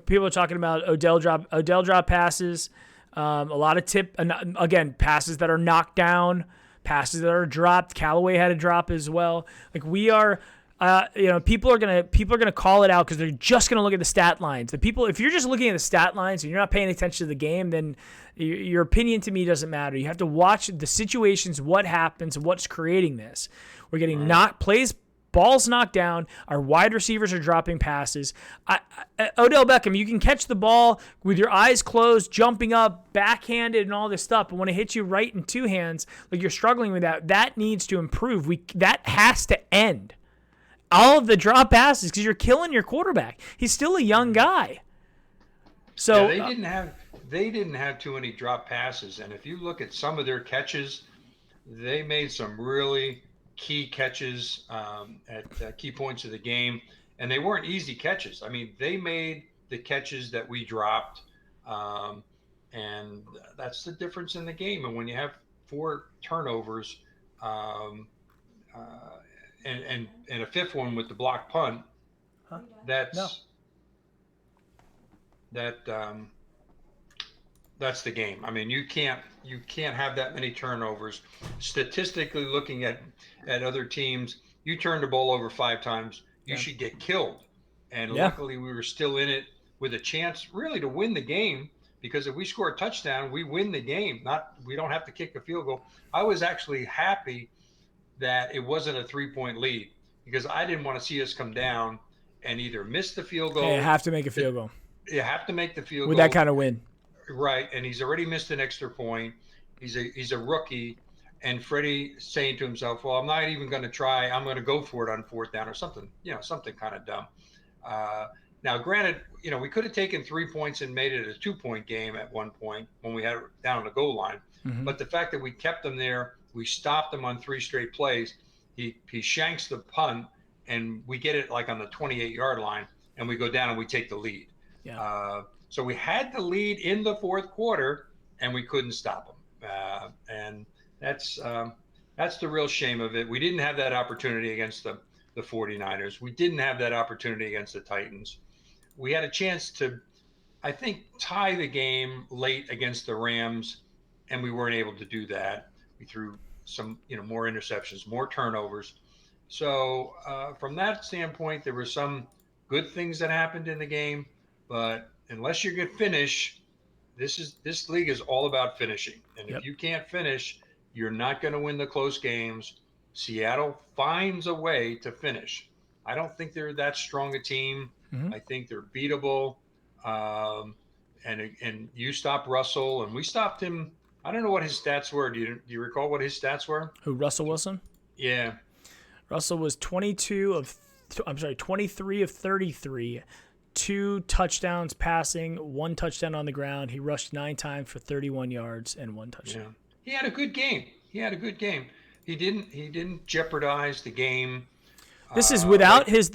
A: people are talking about Odell drop passes. A lot of passes that are knocked down, passes that are dropped. Callaway had a drop as well. Like we are. People are gonna call it out because they're just gonna look at the stat lines. If you're just looking at the stat lines and you're not paying attention to the game, then your opinion to me doesn't matter. You have to watch the situations, what happens, what's creating this. We're getting balls knocked down. Our wide receivers are dropping passes. Odell Beckham, you can catch the ball with your eyes closed, jumping up, backhanded, and all this stuff. But when it hits you right in two hands, like you're struggling with that needs to improve. That has to end. All of the drop passes because you're killing your quarterback. He's still a young guy. So
B: they didn't have too many drop passes, and if you look at some of their catches, they made some really key catches at key points of the game, and they weren't easy catches. I mean, they made the catches that we dropped, and that's the difference in the game. And when you have 4 turnovers, and a fifth one with the block punt, that's the game. I mean, you can't have that many turnovers. Statistically, looking at other teams, you turn the ball over 5 times, you should get killed. And luckily, we were still in it with a chance really to win the game, because if we score a touchdown, we win the game. We don't have to kick a field goal. I was actually happy that it wasn't a 3-point lead, because I didn't want to see us come down and either miss the field goal.
A: You have to make a field goal.
B: You have to make the field goal
A: with that kind of win.
B: Right, and he's already missed an extra point. He's a rookie, and Freddie saying to himself, "Well, I'm not even going to try. I'm going to go for it on 4th down or something. Something kind of dumb." Now, granted, we could have taken 3 points and made it a 2-point game at one point when we had it down on the goal line. Mm-hmm. But the fact that we kept them there, we stopped them on 3 straight plays. He shanks the punt, and we get it like on the 28-yard line, and we go down and we take the lead. Yeah. So we had the lead in the 4th quarter, and we couldn't stop them. And that's the real shame of it. We didn't have that opportunity against the 49ers. We didn't have that opportunity against the Titans. We had a chance to, I think, tie the game late against the Rams, and we weren't able to do that. We threw some, more interceptions, more turnovers. So from that standpoint, there were some good things that happened in the game, but unless you can finish, this league is all about finishing. And if you can't finish, you're not going to win the close games. Seattle finds a way to finish. I don't think they're that strong a team. Mm-hmm. I think they're beatable. And you stopped Russell, and we stopped him. I don't know what his stats were. Do you recall what his stats were?
A: Who, Russell Wilson?
B: Yeah.
A: Russell was 23 of 33. 2 touchdowns passing, 1 touchdown on the ground. He rushed 9 times for 31 yards and 1 touchdown.
B: Yeah. He had a good game. He didn't jeopardize the game.
A: This is without his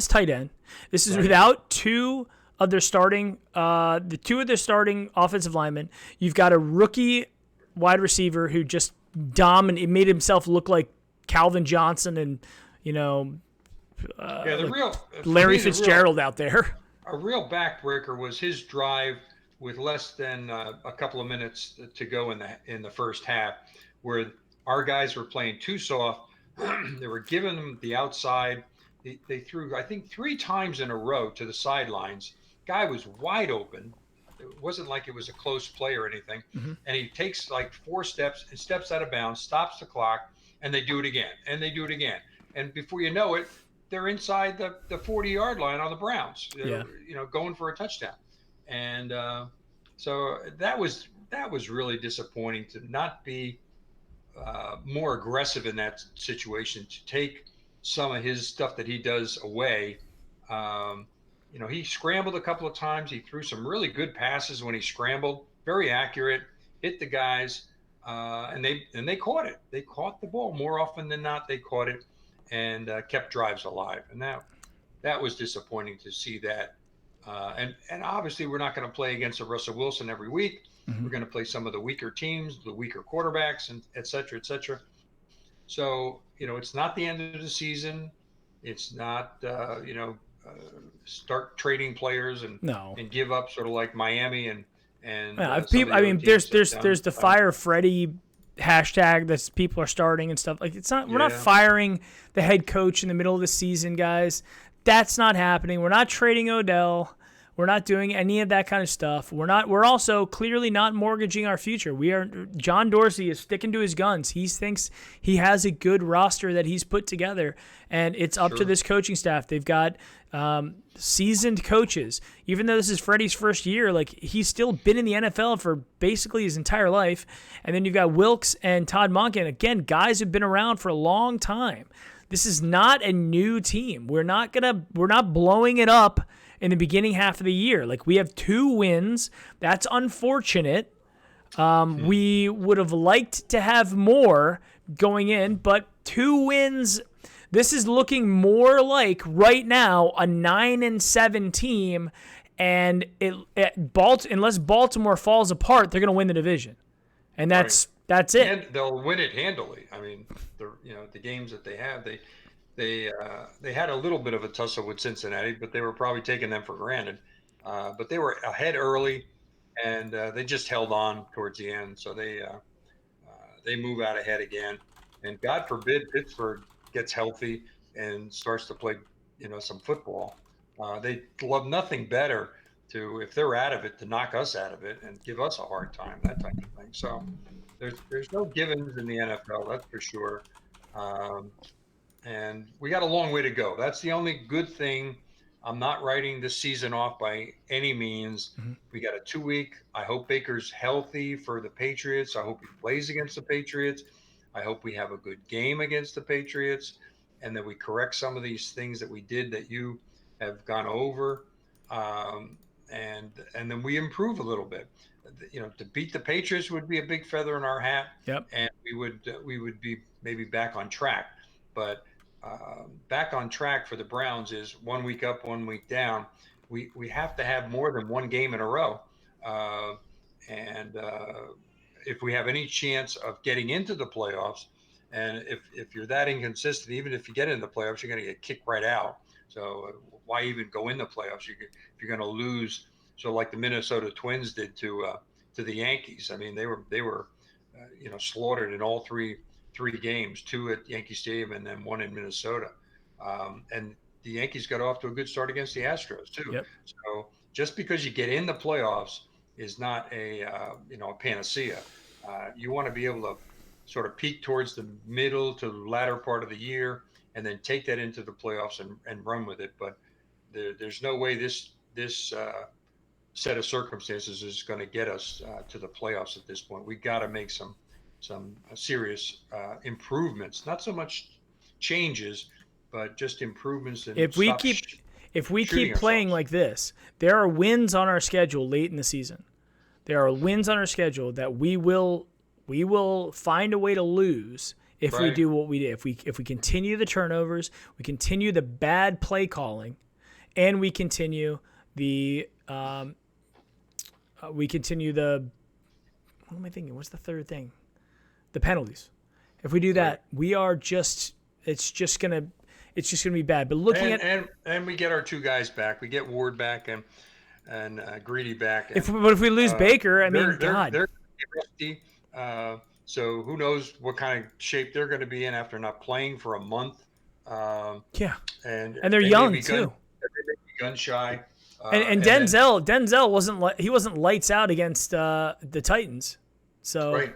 A: tight end. This is without 2 of their starting offensive linemen. You've got a rookie wide receiver who just made himself look like Calvin Johnson and Larry Fitzgerald out there.
B: A real backbreaker was his drive with less than a couple of minutes to go in the first half, where our guys were playing too soft. They were giving them the outside. They threw, I think, 3 times in a row to the sidelines. Guy was wide open. It wasn't like it was a close play or anything. Mm-hmm. And he takes like 4 steps and steps out of bounds, stops the clock, and they do it again. And before you know it, they're inside the 40-yard line on the Browns.
A: Yeah.
B: Going for a touchdown, and so that was really disappointing to not be more aggressive in that situation, to take some of his stuff that he does away. He scrambled a couple of times. He threw some really good passes when he scrambled, very accurate, hit the guys, and they caught it. They caught the ball more often than not. They caught it and kept drives alive. And that was disappointing to see that. And obviously we're not going to play against a Russell Wilson every week.
A: Mm-hmm.
B: We're going to play some of the weaker teams, the weaker quarterbacks, and et cetera, et cetera. So, it's not the end of the season. It's not, start trading players and give up, sort of like Miami and
A: people. I mean, there's the Fire Freddy hashtag that people are starting and stuff. Like, it's not. We're not firing the head coach in the middle of the season, guys. That's not happening. We're not trading Odell. We're not doing any of that kind of stuff. We're also clearly not mortgaging our future. John Dorsey is sticking to his guns. He thinks he has a good roster that he's put together, and it's up to this coaching staff. They've got seasoned coaches. Even though this is Freddie's first year, like, he's still been in the NFL for basically his entire life. And then you've got Wilkes and Todd Monken. Again, guys who've been around for a long time. This is not a new team. We're not blowing it up in the beginning half of the year. Like, we have 2 wins. That's unfortunate. We would have liked to have more going in, but 2 wins. This is looking more like right now a 9-7 team, and unless Baltimore falls apart, they're going to win the division, and that's it.
B: And they'll win it handily. I mean, the games that they have, they had a little bit of a tussle with Cincinnati, but they were probably taking them for granted. But they were ahead early, and they just held on towards the end. So they move out ahead again. And God forbid Pittsburgh gets healthy and starts to play, some football. They love nothing better if they're out of it, to knock us out of it and give us a hard time, that type of thing. So there's no givens in the NFL, that's for sure. And we got a long way to go. That's the only good thing. I'm not writing this season off by any means. Mm-hmm. We got a 2-week. I hope Baker's healthy for the Patriots. I hope he plays against the Patriots. I hope we have a good game against the Patriots, and that we correct some of these things that we did that you have gone over, and then we improve a little bit. To beat the Patriots would be a big feather in our hat.
A: Yep.
B: And we would be maybe back on track. But back on track for the Browns is 1 week up, 1 week down. We have to have more than one game in a row. And if we have any chance of getting into the playoffs, and if you're that inconsistent, even if you get into the playoffs, you're going to get kicked right out. So why even go in the playoffs? If you're going to lose, so like the Minnesota Twins did to the Yankees. I mean, they were slaughtered in all three games, 2 at Yankee Stadium and then 1 in Minnesota. And the Yankees got off to a good start against the Astros too.
A: Yep.
B: So just because you get in the playoffs is not a panacea. You want to be able to sort of peak towards the middle to the latter part of the year and then take that into the playoffs and run with it. But there's no way this set of circumstances is going to get us to the playoffs at this point. We got to make some serious improvements, not so much changes, but just improvements. And
A: if we keep playing like this, there are wins on our schedule late in the season. There are wins on our schedule that we will find a way to lose if we do what we did. If we continue the turnovers, we continue the bad play calling, and we continue the what am I thinking? What's the third thing? The penalties. If we do that, we are just it's just gonna be bad. But
B: and we get our 2 guys back. We get Ward back and Greedy back.
A: If we lose Baker,
B: they're rusty. So who knows what kind of shape they're going to be in after not playing for a month. And
A: they're young too.
B: They may be gun shy.
A: And Denzel wasn't lights out against the Titans. So
B: right,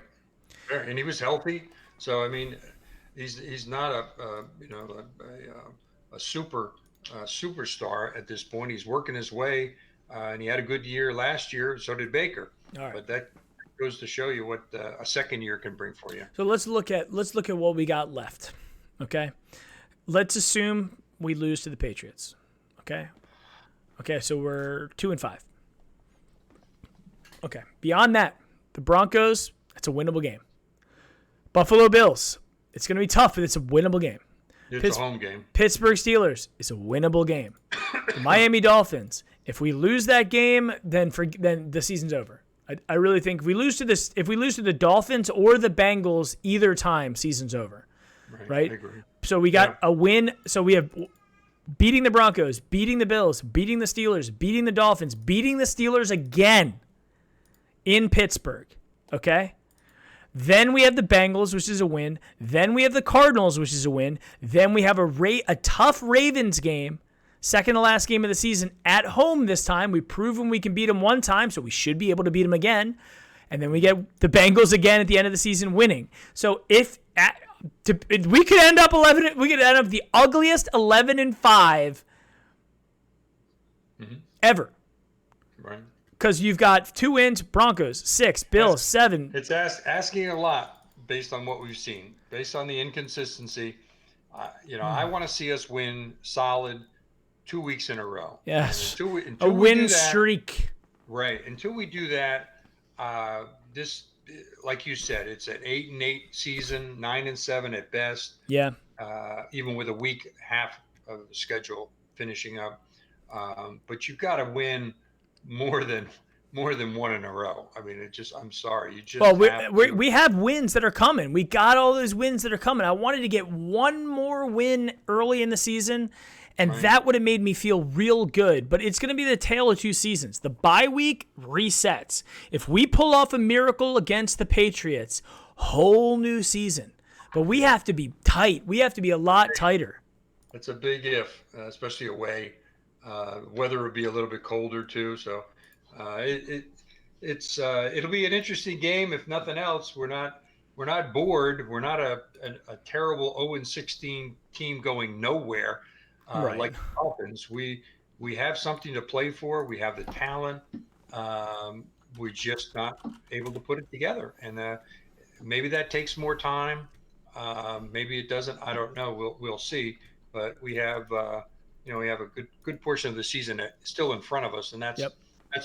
B: and he was healthy. So I mean, he's not a superstar at this point. He's working his way, and he had a good year last year. So did Baker.
A: All right.
B: But that goes to show you what a second year can bring for you.
A: So let's look at what we got left. Okay, let's assume we lose to the Patriots. Okay, so we're 2-5. Okay, beyond that, the Broncos, it's a winnable game. Buffalo Bills, it's going to be tough, but it's a winnable game.
B: It's a home game.
A: Pittsburgh Steelers, it's a winnable game. The Miami Dolphins, if we lose that game, then the season's over. I really think if we lose to the Dolphins or the Bengals either time, season's over. Right?
B: I agree.
A: So we got a win. So we have beating the Broncos, beating the Bills, beating the Steelers, beating the Dolphins, beating the Steelers again in Pittsburgh. Okay? Then we have the Bengals, which is a win. Then we have the Cardinals, which is a win. Then we have a tough Ravens game, second to last game of the season at home this time. We've proven we can beat them one time, so we should be able to beat them again. And then we get the Bengals again at the end of the season winning. So we could end up the ugliest 11-5 ever.
B: Right.
A: Because you've got 2 wins, Broncos 6, Bills 7.
B: It's asking a lot based on what we've seen, based on the inconsistency. I want to see us win solid 2 weeks in a row.
A: Yes,
B: until
A: a win streak.
B: Right. Until we do that, this, like you said, it's an 8-8 season, 9-7 at best.
A: Yeah.
B: Even with a week half of the schedule finishing up, but you've got to win more than one in a row. I mean, I'm sorry. You just
A: we have wins that are coming. We got all those wins that are coming. I wanted to get one more win early in the season, and that would have made me feel real good. But it's going to be the tale of two seasons. The bye week resets. If we pull off a miracle against the Patriots, whole new season. But we have to be tight. We have to be a lot tighter.
B: That's a big if, especially away. Weather will be a little bit colder too, so it'll be an interesting game. If nothing else, we're not bored. We're not a terrible 0-16 team going nowhere like the Dolphins. We have something to play for. We have the talent. We're just not able to put it together, and maybe that takes more time. Maybe it doesn't. I don't know. We'll see. But we have. We have a good portion of the season still in front of us, and that's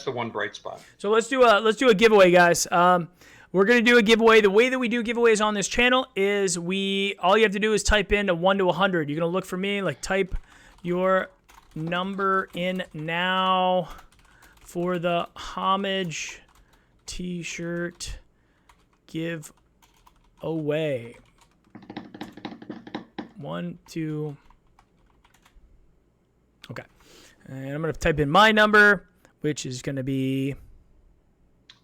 B: the one bright spot. So
A: let's do a giveaway, guys. We're gonna do a giveaway. The way that we do giveaways on this channel is all you have to do is type in a 1 to 100. You're gonna look for me, type your number in now for the homage T-shirt giveaway. 1, 2. Okay, and I'm going to type in my number, which is going to be...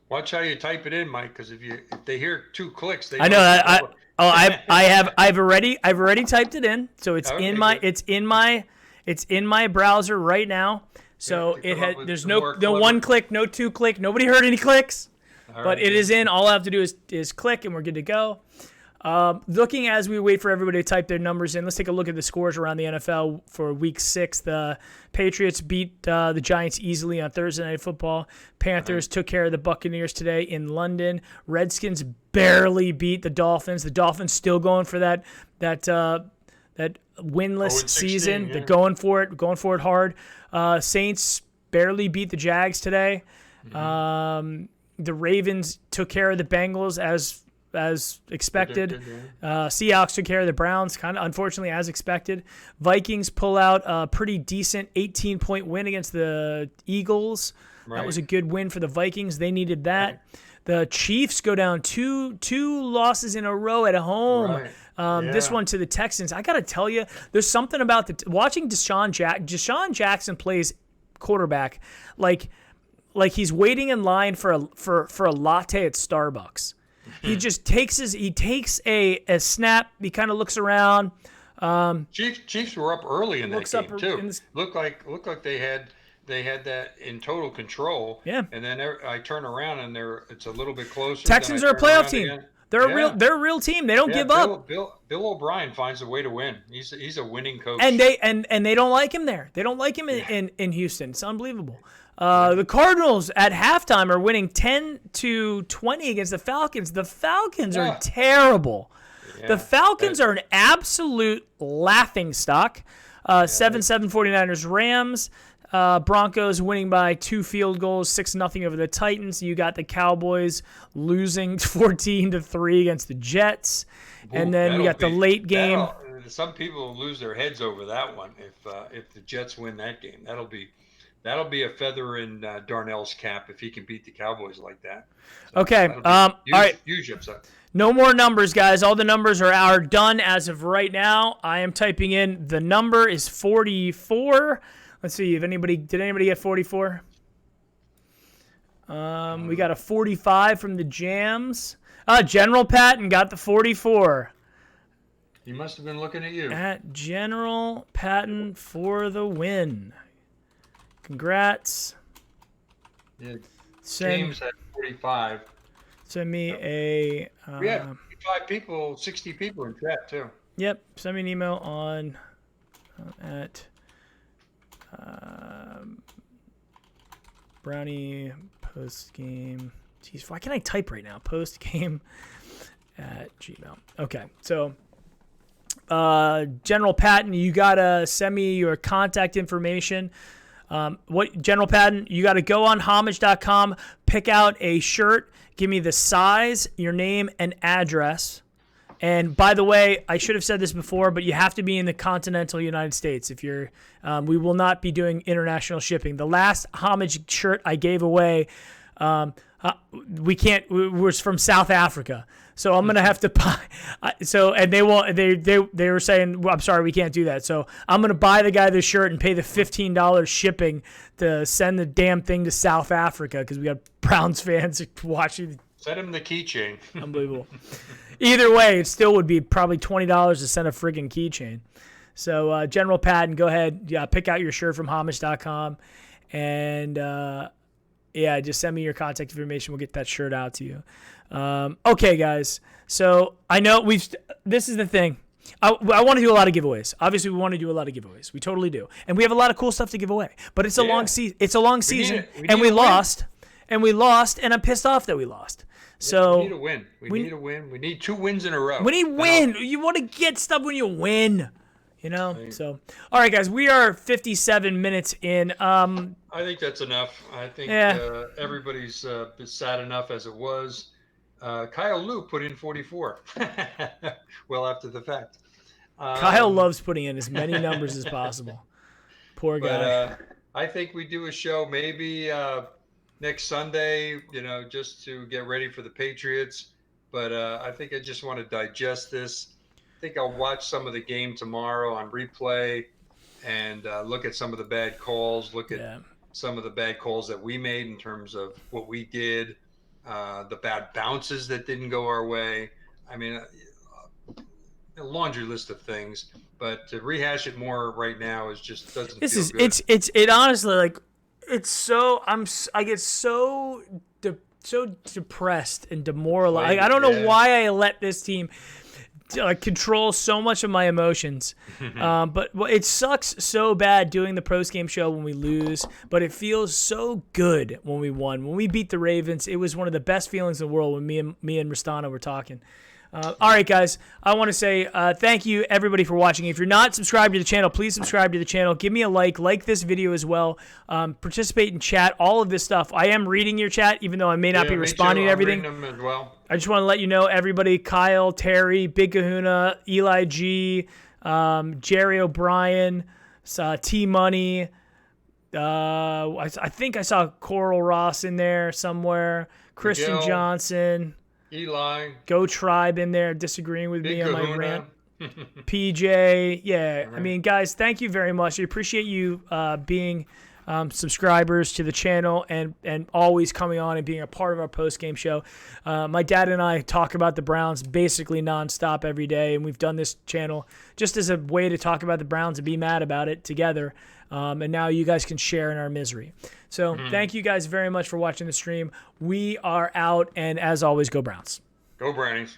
B: Watch how you type it in, Mike, because if they hear 2 clicks, they...
A: I know that. I've already typed it in, so it's it's in my browser right now. So there's no 1 click, no 2 click. Nobody heard any clicks, but it is in. All I have to do is click, and we're good to go. Looking as we wait for everybody to type their numbers in, let's take a look at the scores around the NFL for Week 6. The Patriots beat the Giants easily on Thursday Night Football. Panthers took care of the Buccaneers today in London. Redskins barely beat the Dolphins. The Dolphins still going for that winless season. Yeah. They're going for it hard. Saints barely beat the Jags today. The Ravens took care of the Bengals as expected. Seahawks took care of the Browns, kind of unfortunately as expected. Vikings pull out a pretty decent 18-point win against the Eagles. That was a good win for the Vikings. They needed that. The Chiefs go down two losses in a row at home. This one to the Texans. I got to tell you, there's something about watching Deshaun Jackson plays quarterback like he's waiting in line for a latte at Starbucks. He just takes a snap. He kind of looks around.
B: Chiefs were up early in that game too. Looked like they had that in total control.
A: Yeah.
B: And then I turn around and it's a little bit closer.
A: Texans are a playoff team. They're a real team. They don't give up.
B: Bill O'Brien finds a way to win. He's a winning coach.
A: And they don't like him there. They don't like him in Houston. It's unbelievable. The Cardinals at halftime are winning 10-20 against the Falcons. The Falcons are terrible. Yeah, the Falcons are an absolute laughing stock. 7-7 49ers Rams. Broncos winning by 2 field goals, 6-0 over the Titans. You got the Cowboys losing 14-3 against the Jets. And then we got the late game.
B: Some people will lose their heads over that one if the Jets win that game. That'll be a feather in Darnell's cap if he can beat the Cowboys like that. So
A: okay. All right.
B: Huge upset.
A: No more numbers, guys. All the numbers are done as of right now. I am typing in. The number is 44. Let's see if did anybody get 44? We got a 45 from the Jams. General Patton got the 44.
B: He must have been looking at you.
A: At General Patton for the win. Congrats.
B: Yeah. James had 45.
A: Send me a...
B: we had 55 people, 60 people in chat, too.
A: Yep. Send me an email on at Brownie Postgame. Jeez, why can't I type right now? Postgame at Gmail. Okay. So, General Patton, you got to send me your contact information. General Patton, you got to go on homage.com, pick out a shirt, give me the size, your name, and address. And by the way, I should have said this before, but you have to be in the continental United States. If you're, we will not be doing international shipping. The last homage shirt I gave away, was from South Africa. So I'm gonna have to buy. And they won't. They were saying, well, I'm sorry, we can't do that. So I'm gonna buy the guy the shirt and pay the $15 shipping to send the damn thing to South Africa because we got Browns fans watching.
B: Send him the keychain.
A: Unbelievable. Either way, it still would be probably $20 to send a friggin' keychain. So General Patton, go ahead, pick out your shirt from homage.com, and just send me your contact information. We'll get that shirt out to you. Okay, guys. So I know this is the thing. I want to do a lot of giveaways. Obviously, we want to do a lot of giveaways. We totally do, and we have a lot of cool stuff to give away. But it's a long season. It's a long season, and we lost, and I'm pissed off that we lost. So
B: we need a win. We need a win. We need 2 wins in a row.
A: We need win. You want to get stuff when you win. You know. Right. So, all right, guys, we are 57 minutes in.
B: I think that's enough. I think everybody's sad enough as it was. Kyle Lou put in 44. Well, after the fact.
A: Kyle loves putting in as many numbers as possible. Poor guy.
B: I think we do a show maybe next Sunday, just to get ready for the Patriots. But I think I just want to digest this. I think I'll watch some of the game tomorrow on replay and look at some of the bad calls, look at some of the bad calls that we made in terms of what we did, the bad bounces that didn't go our way. I mean, a laundry list of things, but to rehash it more right now doesn't feel good.
A: It honestly, like, it's so, I get so depressed and demoralized. Like, I don't know why I let this team control so much of my emotions. But it sucks so bad doing the post-game show when we lose, but it feels so good when we won. When we beat the Ravens, it was one of the best feelings in the world when me and Ristana were talking. All right, guys, I want to say thank you, everybody, for watching. If you're not subscribed to the channel, please subscribe to the channel. Give me a like this video as well. Participate in chat, all of this stuff. I am reading your chat, even though I may not be responding to everything.
B: I'm reading them as well.
A: I just want to let you know, everybody, Kyle, Terry, Big Kahuna, Eli G, Jerry O'Brien, T-Money. I think I saw Coral Ross in there somewhere. Christian
B: Miguel
A: Johnson.
B: Eli.
A: Go Tribe in there disagreeing with me on my rant. PJ. Yeah. Right. I mean, guys, thank you very much. I appreciate you being subscribers to the channel and always coming on and being a part of our post-game show. My dad and I talk about the Browns basically nonstop every day, and we've done this channel just as a way to talk about the Browns and be mad about it together. And now you guys can share in our misery. So thank you guys very much for watching the stream. We are out, and as always, go Browns.
B: Go Brownies.